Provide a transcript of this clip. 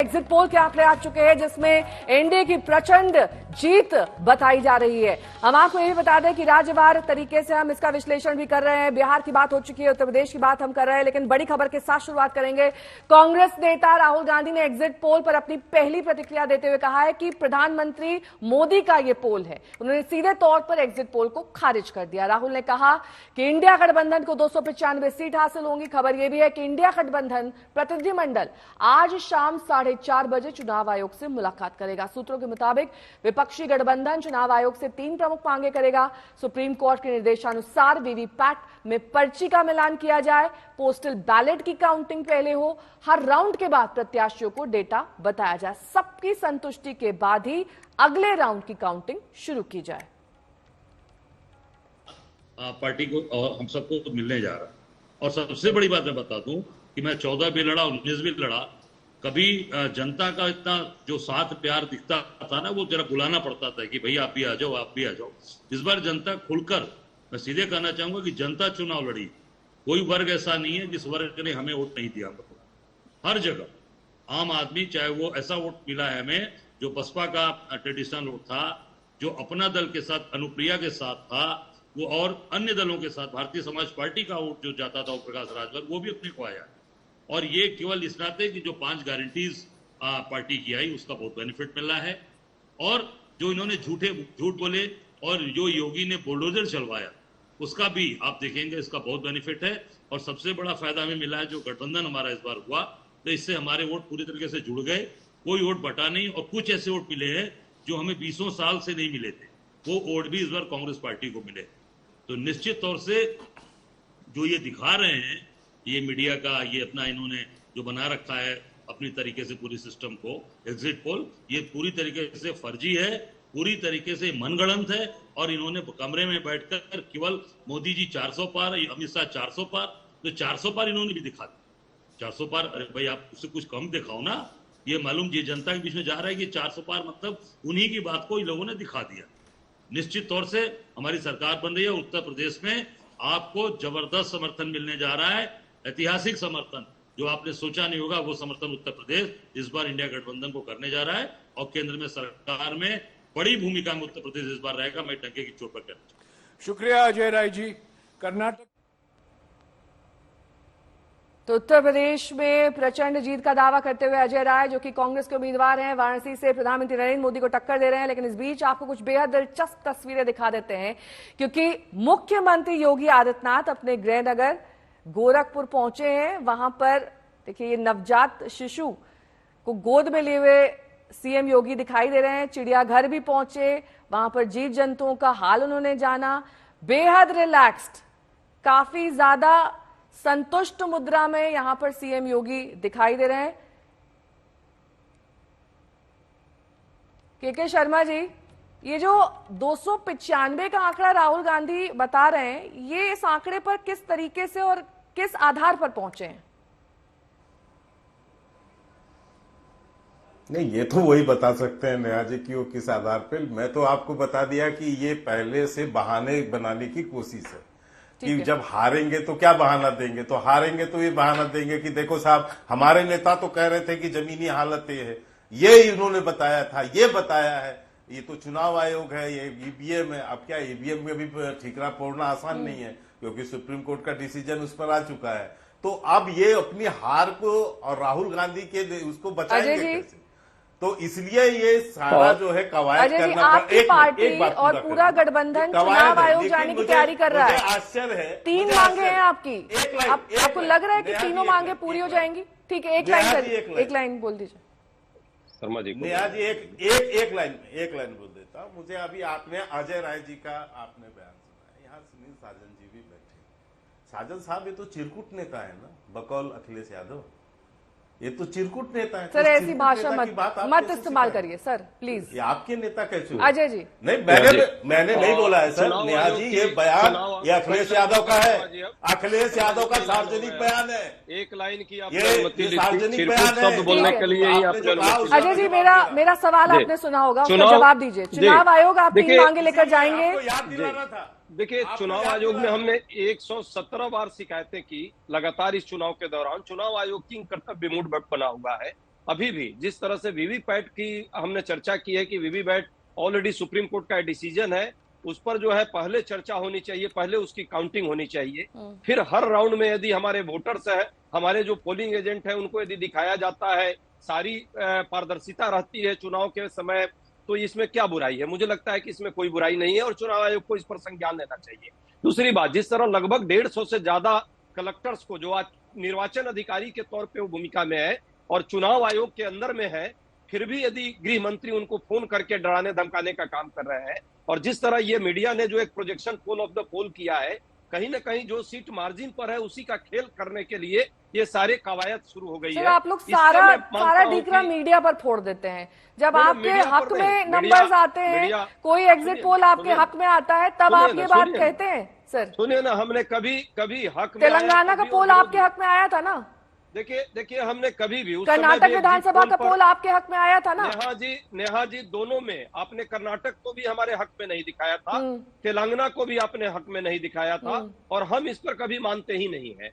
Exit poll के आंकड़े आ चुके हैं जिसमें एनडीए की प्रचंड जीत बताई जा रही है। हम आपको ये बता दें कि राज्यवार तरीके से हम इसका विश्लेषण भी कर रहे हैं। बिहार की बात हो चुकी है, उत्तर प्रदेश की बात हम कर रहे हैं, लेकिन बड़ी खबर के साथ शुरुआत करेंगे। कांग्रेस नेता राहुल गांधी ने एग्जिट पोल पर अपनी पहली प्रतिक्रिया देते हुए कहा है कि प्रधानमंत्री मोदी का ये पोल है। उन्होंने सीधे तौर पर एग्जिट पोल को खारिज कर दिया। राहुल ने कहा कि इंडिया गठबंधन को 295 सीट हासिल होंगी। खबर यह भी है कि इंडिया गठबंधन प्रतिनिधिमंडल आज शाम 4:30 बजे चुनाव आयोग से मुलाकात करेगा। सूत्रों के मुताबिक विपक्षी गठबंधन चुनाव आयोग से 3 प्रमुख मांगे करेगा। सुप्रीम कोर्ट के निर्देशानुसार वीवीपैट में पर्ची का मिलान किया जाए, पोस्टल बैलेट की काउंटिंग पहले हो, हर राउंड के बाद प्रत्याशियों को डेटा बताया जाए। सबकी संतुष्टि के बाद ही अगले राउंड की काउंटिंग शुरू की जाए। पार्टी को और हम सबको मिलने जा रहा है। और सबसे बड़ी बात मैं बता दूं कि मैं 14 भी लड़ा, 19 भी लड़ा, कभी जनता का इतना जो साथ प्यार दिखता था ना, वो जरा बुलाना पड़ता था कि भाई आप भी आ जाओ, आप भी आ जाओ। इस बार जनता खुलकर, मैं सीधे कहना चाहूंगा कि जनता चुनाव लड़ी। कोई वर्ग ऐसा नहीं है जिस वर्ग ने हमें वोट नहीं दिया। हर जगह आम आदमी, चाहे वो ऐसा वोट मिला है हमें जो बसपा का ट्रेडिशनल वोट था, जो अपना दल के साथ, अनुप्रिया के साथ था, वो और अन्य दलों के साथ भारतीय समाज पार्टी का वोट जो जाता था, प्रकाश राजभर, वो भी अपने को आया। और ये केवल इस नाते कि जो 5 गारंटीज पार्टी की आई, उसका बहुत बेनिफिट मिल रहा है। और जो इन्होंने झूठ बोले और जो योगी ने बुलडोजर चलवाया, उसका भी आप देखेंगे, इसका बहुत बेनिफिट है। और सबसे बड़ा फायदा हमें मिला है, जो गठबंधन हमारा इस बार हुआ, तो इससे हमारे वोट पूरी तरीके से जुड़ गए, कोई वोट बटा नहीं। और कुछ ऐसे वोट मिले हैं जो हमें 20 साल से नहीं मिले थे, वो वोट भी इस बार कांग्रेस पार्टी को मिले। तो निश्चित तौर से जो ये दिखा रहे हैं, ये मीडिया का ये अपना इन्होंने जो बना रखा है अपनी तरीके से पूरी सिस्टम को, एग्जिट पोल, ये पूरी तरीके से फर्जी है, पूरी तरीके से मनगढ़ंत है। और इन्होंने कमरे में बैठकर केवल मोदी जी 400 पार, अमित शाह 400 पार, तो 400 पार इन्होंने भी दिखा दिया। 400 पार, अरे भाई आप उससे कुछ कम दिखाओ ना। ये मालूम ये जनता के बीच में जा रहा है कि 400 पार मतलब उन्हीं की बात को इन लोगों ने दिखा दिया। निश्चित तौर से हमारी सरकार बन रही है, उत्तर प्रदेश में आपको जबरदस्त समर्थन मिलने जा रहा है, ऐतिहासिक समर्थन, जो आपने सोचा नहीं होगा, वो समर्थन उत्तर प्रदेश इस बार इंडिया गठबंधन को करने जा रहा है। और केंद्र में सरकार में बड़ी भूमिका में उत्तर प्रदेश इस बार रहेगा। मैं डंके की चोट पर कहना चाहूंगा। शुक्रिया अजय राय जी। कर्नाटक तो उत्तर प्रदेश में प्रचंड जीत का दावा करते हुए अजय राय, जो कि कांग्रेस के उम्मीदवार हैं, वाराणसी से प्रधानमंत्री नरेंद्र मोदी को टक्कर दे रहे हैं। लेकिन इस बीच आपको कुछ बेहद दिलचस्प तस्वीरें दिखा देते हैं, क्योंकि मुख्यमंत्री योगी आदित्यनाथ अपने गृहनगर गोरखपुर पहुंचे हैं। वहां पर देखिए, ये नवजात शिशु को गोद में लिए हुए सीएम योगी दिखाई दे रहे हैं। चिड़ियाघर भी पहुंचे, वहां पर जीव जंतुओं का हाल उन्होंने जाना। बेहद रिलैक्स्ड, काफी ज्यादा संतुष्ट मुद्रा में यहां पर सीएम योगी दिखाई दे रहे हैं। के शर्मा जी, ये जो 295 का आंकड़ा राहुल गांधी बता रहे हैं, ये इस आंकड़े पर किस तरीके से और किस आधार पर पहुंचे हैं? नहीं, ये तो वही बता सकते हैं नेहा जी कि वो किस आधार पर। मैं तो आपको बता दिया कि ये पहले से बहाने बनाने की कोशिश है कि जब हारेंगे तो क्या बहाना देंगे, तो हारेंगे तो ये बहाना देंगे कि देखो साहब, हमारे नेता तो कह रहे थे कि जमीनी हालत ये है, ये इन्होंने बताया था, ये बताया है, ये तो चुनाव आयोग है, ये ईवीएम है। अब क्या ईवीएम में भी ठीकरा फोड़ना आसान नहीं है, क्योंकि सुप्रीम कोर्ट का डिसीजन उस पर आ चुका है। तो अब ये अपनी हार को और राहुल गांधी के उसको बचाएंगे कैसे? तो इसलिए ये सारा जो है कवायद करना आपकी पार्टी और पूरा गठबंधन चुनाव आयोग जाने की तैयारी कर रहा है। आश्चर्य है, 3 मांगे हैं आपकी। आपको लग रहा है कि तीनों मांगे पूरी हो जाएंगी? ठीक है, एक लाइन बोल दीजिए शर्मा जी। नेहा जी एक लाइन बोल देता हूँ। मुझे अभी आपने अजय राय जी का आपने बयान सुना, यहाँ सुनील साजन जी भी बैठे। साजन साहब, ये तो चिरकुट नेता है ना, बकौल अखिलेश यादव, ये तो चिरकुट नेता है। सर, ऐसी भाषा मत इस्तेमाल करिए सर, प्लीज। ये आपके नेता कैसे? अजय जी, नहीं, मैंने नहीं बोला है सर। नेहा जी, ये बयान ये अखिलेश यादव का है, अखिलेश यादव का सार्वजनिक बयान है। एक लाइन की ये सार्वजनिक बयान है शब्द बोलने के लिए ही आपने अनुमति। अजय जी, मेरा सवाल आपने सुना होगा, उसका जवाब दीजिए। चुनाव आयोग आप 3 मांगे लेकर जाएंगे? याद दिलाना था। देखिए, चुनाव आयोग में हमने 117 बार शिकायतें की लगातार इस चुनाव के दौरान। चुनाव आयोग की कर्तव्य मूड बना हुआ है। अभी भी जिस तरह से वीवीपैट की हमने चर्चा की है कि वीवीपैट ऑलरेडी सुप्रीम कोर्ट का डिसीजन है, उस पर जो है पहले चर्चा होनी चाहिए, पहले उसकी काउंटिंग होनी चाहिए, फिर हर राउंड में यदि हमारे वोटर्स है, हमारे जो पोलिंग एजेंट है, उनको यदि दिखाया जाता है, सारी पारदर्शिता रहती है चुनाव के समय, तो इसमें क्या बुराई है? मुझे लगता है कि इसमें कोई बुराई नहीं है और चुनाव आयोग को इस पर संज्ञान लेना चाहिए। दूसरी बात, जिस तरह लगभग 150 से ज्यादा कलेक्टर्स को जो आज निर्वाचन अधिकारी के तौर पे वो भूमिका में है और चुनाव आयोग के अंदर में है, फिर भी यदि गृह मंत्री उनको फोन करके डराने धमकाने का काम कर रहे हैं, और जिस तरह ये मीडिया ने जो एक प्रोजेक्शन पोल ऑफ द पोल किया है, कहीं ना कहीं जो सीट मार्जिन पर है उसी का खेल करने के लिए ये सारे कवायद शुरू हो गई है। आप लोग सारा डिकरा मीडिया पर फोड़ देते हैं। जब आपके हक में नंबर्स आते हैं, कोई एग्जिट पोल आपके हक में आता है, तब आप ये बात कहते हैं। सर सुनिए ना, हमने कभी हक में तेलंगाना का पोल आपके हक में आया था ना? देखिए हमने कभी भी कर्नाटक विधानसभा का पोल आपके हक में आया था ना? नेहा जी दोनों में आपने कर्नाटक को भी हमारे हक में नहीं दिखाया था, तेलंगाना को भी आपने हक में नहीं दिखाया था, और हम इस पर कभी मानते ही नहीं है।